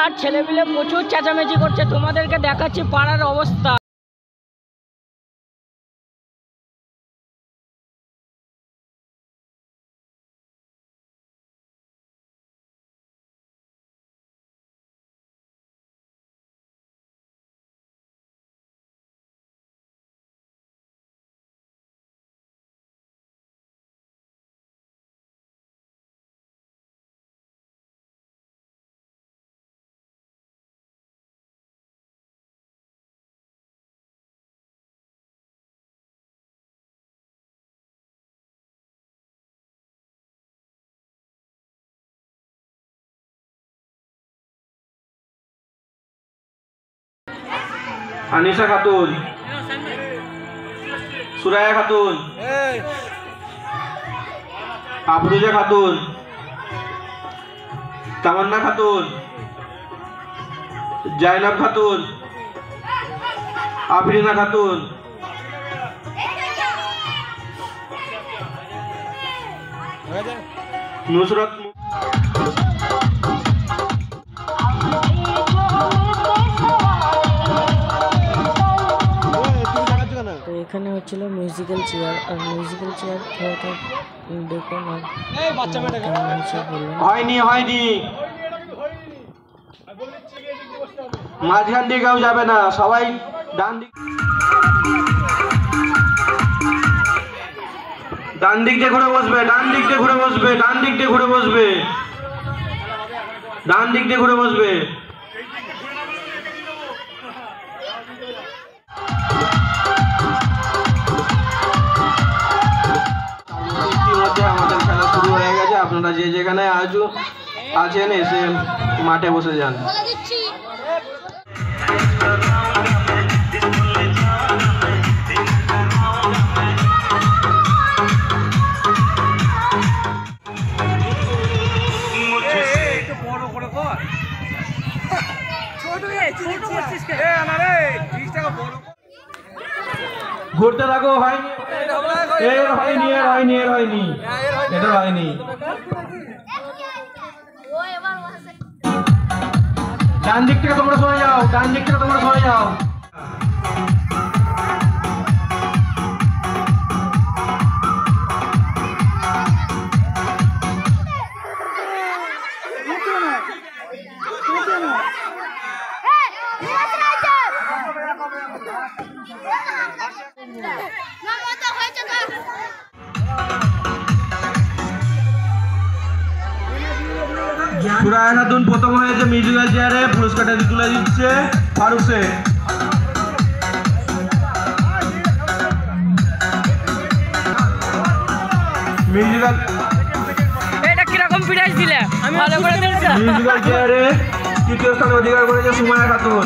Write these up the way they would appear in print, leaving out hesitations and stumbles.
আর ছেলেপিলে প্রচুর চেঁচামেচি করছে। তোমাদেরকে দেখাচ্ছি পাড়ার অবস্থা। আনিশা খাতুন, সুরায়া খাতুন, আফরোজা খাতুন, তামান্না খাতুন, জাইনাব খাতুন, আফরিনা খাতুন, নুসরত। তো এখানে হচ্ছিল মিউজিক্যাল চেয়ার, আর মিউজিক্যাল চেয়ার খেলাটা দেখুন। হয়নি হয়নি, মাঝখান দিয়ে কেউ যাবে না, সবাই ডান দিক দিয়ে ঘুরে বসবে, ডান দিক দিয়ে ঘুরে বসবে, ডান দিক দিয়ে ঘুরে বসবে, ডান দিক দিয়ে ঘুরে বসবে। আমাদের খেলা শুরু হয়ে গেছে, আপনারা যে যেখানে আছেন এসে মাঠে বসে যান। ঘুরতে থাকো। হয়নি, এর হয়নি, এর হয়নি, এর হয়নি, এটা হয়নি। ডান দিক থেকে তোমরা সরে যাও, ডান দিক থেকে তোমরা সরে যাও। সুরায়া খাতুন প্রথম হয়েছে মিউজিক্যাল চেয়ারে, পুরস্কারটা তুলে দিচ্ছে ফারুক শেখ। মিউজিক্যাল এটা কিরকম প্রাইজ দিলে আমি ভালো করে দিয়েছি। মিউজিক্যাল চেয়ারে তৃতীয় স্থান অধিকার করেছে সুমায়া খাতুন,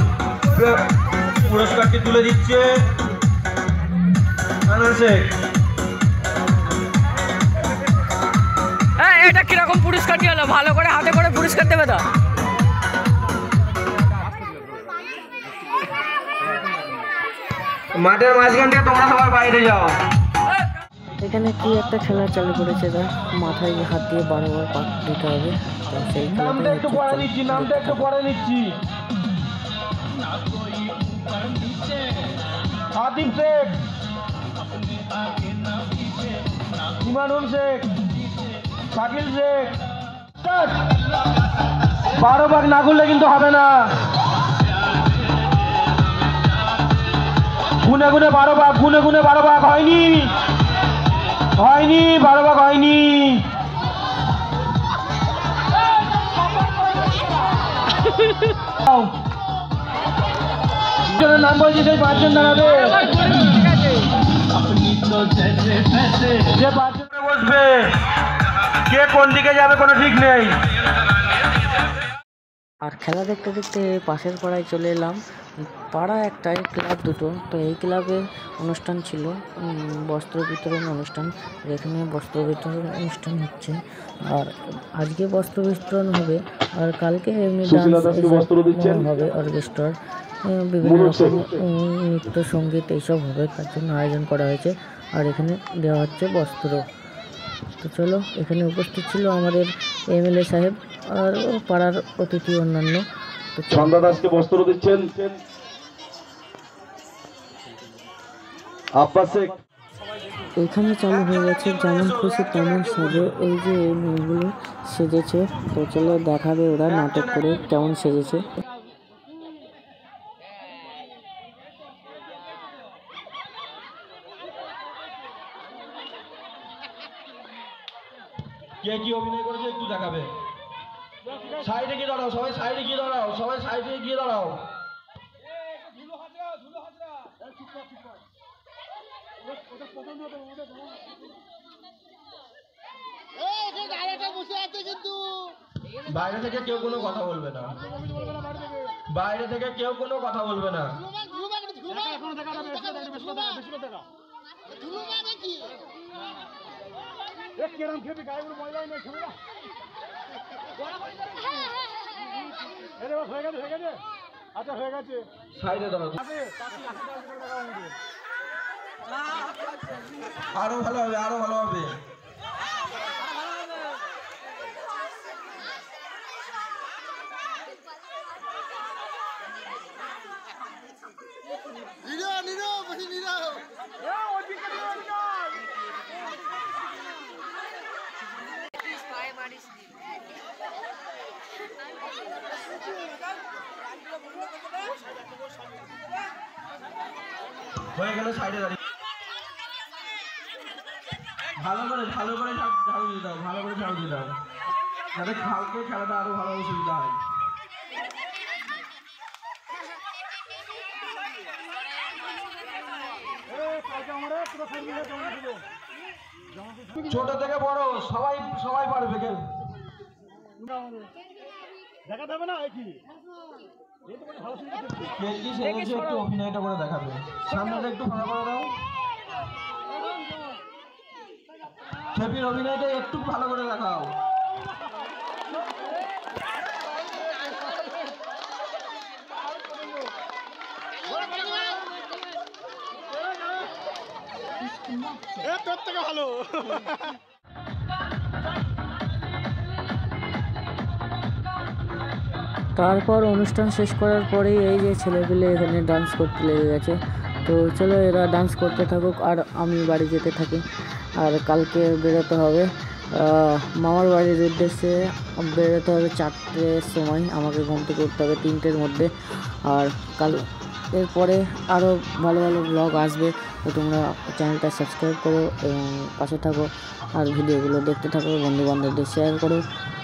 পুরস্কারটি তুলে দিচ্ছে আনোয়ার শেখ। এটা কিরকম পুরস্কার কি হলো? ভালো করে হাতে করে পুরস্কার দেবে তো। মাঠের মাঝখান থেকে তোমরা সবাই বাইরে যাও। এখানে কি একটা খেলা চালু করেছে, মাথায় হাত দিয়ে বারবার পাক দিতে হবে। তো সেই নামটা একটু পড়ে নিচ্ছি, নামটা একটু পড়ে নিচ্ছি। আতিফ শেখ, ইমানুল শেখ, শাকিল শেখ। 12 ভাগ না করলে কিন্তু হবে না। গুনে গুনে 12 ভাগ, গুনে গুনে 12 ভাগ। হয়নি, হয়নি, 12 ভাগ হয়নি। নাম বলছি, সেই 5 জন দাঁড়াবে। যে 5 জন বসবে, কে কোন দিকে যাবে কোনো ঠিক নেই। আর খেলা দেখতে দেখতে পাশের পাড়ায় চলে এলাম। পাড়া একটাই, ক্লাব দুটো। তো এই ক্লাবে অনুষ্ঠান ছিল, বস্ত্র বিতরণ অনুষ্ঠান। এখানে বস্ত্র বিতরণ অনুষ্ঠান হচ্ছে, আর আজকে বস্ত্র বিতরণ হবে, আর কালকে এমনি ডান্স হবে, অর্কেস্ট্রার বিভিন্ন রকম নৃত্য সঙ্গীত এইসব হবে, তার জন্য আয়োজন করা হয়েছে। আর এখানে দেওয়া হচ্ছে বস্ত্র। তো চলো, এখানে উপস্থিত ছিল আমাদের এমএলএ সাহেব আর পাড়ার অতিথি অন্যান্য। তো ছন্দা দাসকে বস্ত্র দিচ্ছেন আব্বাস শেখ। এখানে চালু হয়ে গেছে যেমন খুশি তেমন সাজে। এই যে এই মেয়েগুলো সেজেছে, তো চলো দেখাবে ওরা নাটক করে কেমন সেজেছে। কে কি অভিনয় করেছে একটু দেখাবে। সাইডে গিয়ে দাঁড়াও, সবাই সাইডে গিয়ে দাঁড়াও, সবাই সাইডে গিয়ে দাঁড়াও। বাইরে থেকে কেউ কোনো কথা বলবে না, বাইরে থেকে কেউ কোনো কথা বলবে না। সাইডে দাঁড়াও, আরো ভালো হবে, আরো ভালো হবে। হয়ে গেল, সাইডে দাঁড়িয়ে ভালো করে ঝাড়ু দিয়ে দাও, ভালো করে ঝাড়ু দিয়ে দাও, যাতে কালকে খেলাটা আরো ভালোভাবে সুবিধা হয়। ছোট থেকে বড় সবাই সবাই পারবে। দেখাতে হবে না কি সেজেছে, একটু অভিনয়টা করে দেখাবে। সামনেটা একটু ভালো করে দাও, খেপির অভিনয়টা একটু ভালো করে দেখাও। তোর থেকে ভালো। তারপর অনুষ্ঠান শেষ করার পরেই এই যে ছেলেপিলে এখানে ডান্স করতে লেগে গেছে। তো চলো এরা ডান্স করতে থাকুক আর আমি বাড়ি যেতে থাকি। আর কালকে বেরোতে হবে মামার বাড়ির উদ্দেশ্যে, বেরোতে হবে 4টের সময়, আমাকে ঘুম থেকে উঠতে হবে 3টের মধ্যে। আর কাল এরপরে আরও ভালো ভালো ব্লগ আসবে, তো তোমরা চ্যানেলটা সাবস্ক্রাইব করো এবং পাশে থাকো আর ভিডিওগুলো দেখতে থাকো, বন্ধুবান্ধবদের শেয়ার করো।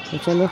তো চলো।